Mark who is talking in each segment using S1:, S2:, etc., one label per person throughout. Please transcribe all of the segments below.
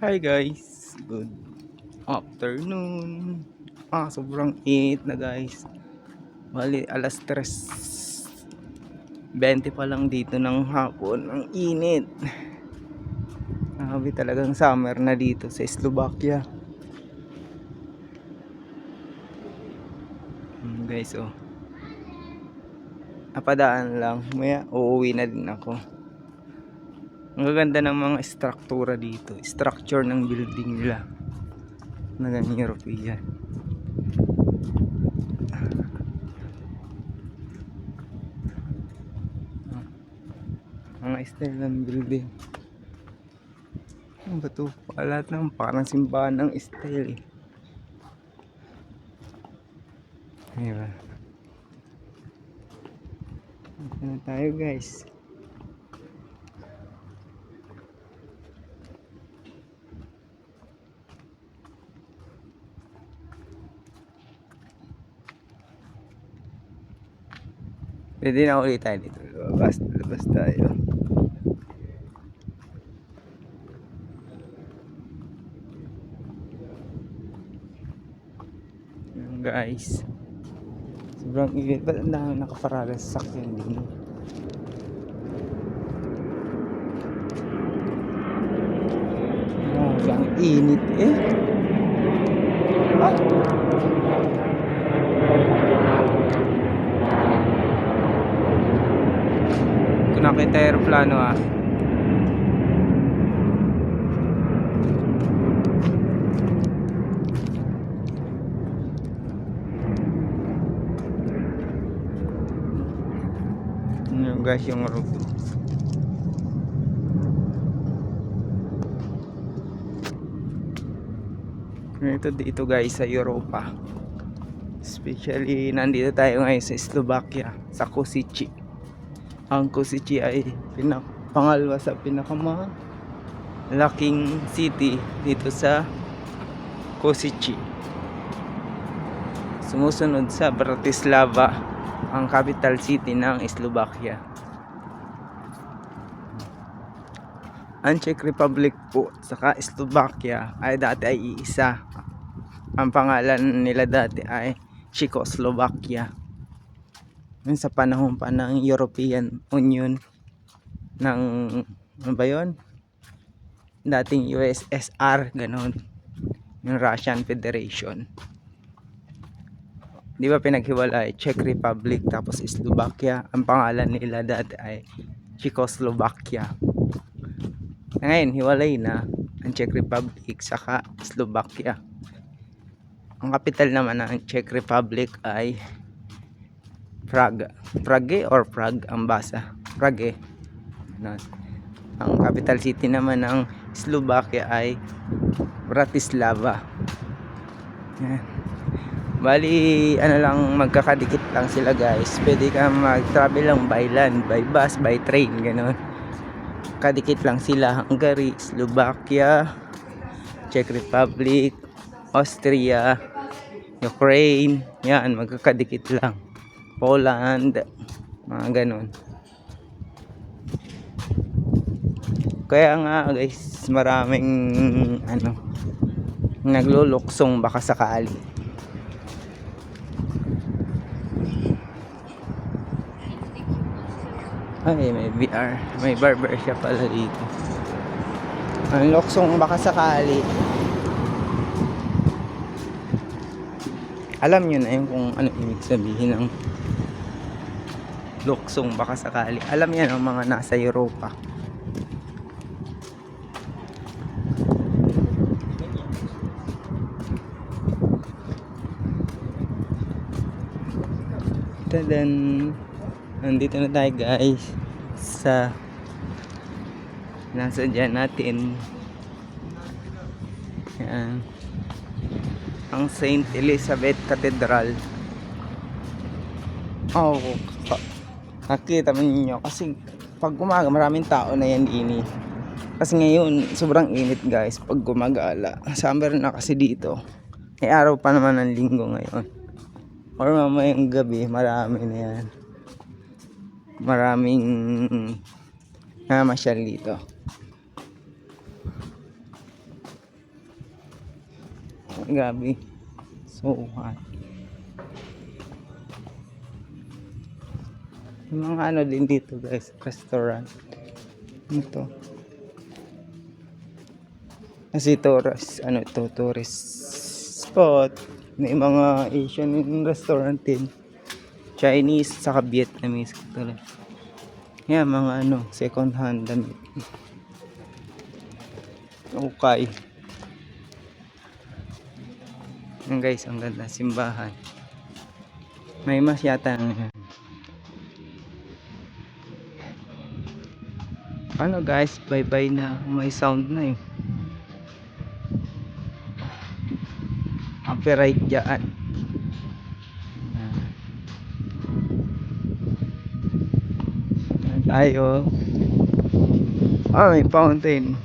S1: Hi guys, good afternoon. Sobrang init na guys. Bali alas 3:20 pa lang dito ng hapon. Ang init. Grabe talagang summer na dito sa Slovakia. Guys, napadaan lang. Maya uuwi na din ako. Ang gaganda ng mga struktura dito. Structure ng building nila. Nagang European. Mga style ng building. Ano ba ito? Lahat ng parang simbahan ng style eh. Diba? Ito na tayo guys. Pwede na ulit tayo dito. Labas tayo. Ayan guys. Sobrang init. Ba't ang dami nakaparada sa sakyan din? Ang init eh. Ito nakita aeroplano Ayan guys yung road. Ito dito guys sa Europa. Especially nandito tayo ngayon sa Slovakia, sa Kosice. Ang Kosice ay pangalawa sa pinakamalaking city dito sa Kosice. Sumusunod sa Bratislava, ang capital city ng Slovakia. Ang Czech Republic po saka Slovakia ay dati ay iisa. Ang pangalan nila dati ay Czechoslovakia. Sa panahon pa ng European Union ng ano ba yun? Dating USSR, ganon. Yung Russian Federation. Di ba pinaghiwalay Czech Republic tapos Slovakia? Ang pangalan nila dati ay Czechoslovakia. Ngayon hiwalay na ang Czech Republic saka Slovakia. Ang capital naman ng Czech Republic ay Prague. Prague or Prague ang basa. Prague. Ang capital city naman ng Slovakia ay Bratislava. Yan. Bali ano lang, magkakadikit lang sila guys. Pwede ka mag-travel lang by land, by bus, by train, gano'n. Kadikit lang sila. Hungary, Slovakia, Czech Republic, Austria, Ukraine, yan, magkakadikit lang. Poland, mga ganun. Kaya nga guys, maraming nagluluksong baka sakali. Ay, may VR, may barber shop pala dito. Ang luksong baka sakali. Alam nyo na yun kung ano ibig sabihin ng luksong baka sakali. Alam yan ang mga nasa Europa. Tadan, nandito na tayo guys sa nasa dyan natin. Yan, ang Saint Elizabeth Cathedral. Nakita mo ninyo kasi pag umaga maraming tao na yan ini. Kasi ngayon sobrang init guys pag gumagala. Summer na kasi dito. May araw pa naman ng linggo ngayon. Or mamayang gabi marami na yan. Maraming namasyal dito. Grabe. So hot. Yung mga ano din dito guys, restaurant. Ito. Kasi tourist, ano ito, tourist spot. May mga Asian restaurant din. Chinese, saka Vietnamese. Talaga. Yan, mga ano, second hand damit. Okay. Yan guys, ang ganda, simbahan. May mas yata. Ano guys, bye bye na, may sound na eh. Copyright dyan. Tayo. May fountain.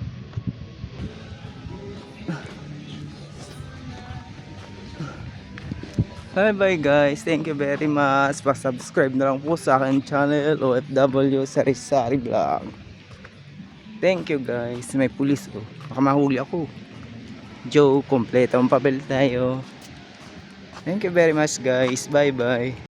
S1: Bye bye guys, thank you very much. Pa-subscribe na lang po sa akin channel OFW Sari Sari Vlog. Thank you guys. May pulis oh. Baka mahuli ako. Joe, kompleto ang papel tayo. Thank you very much guys. Bye bye.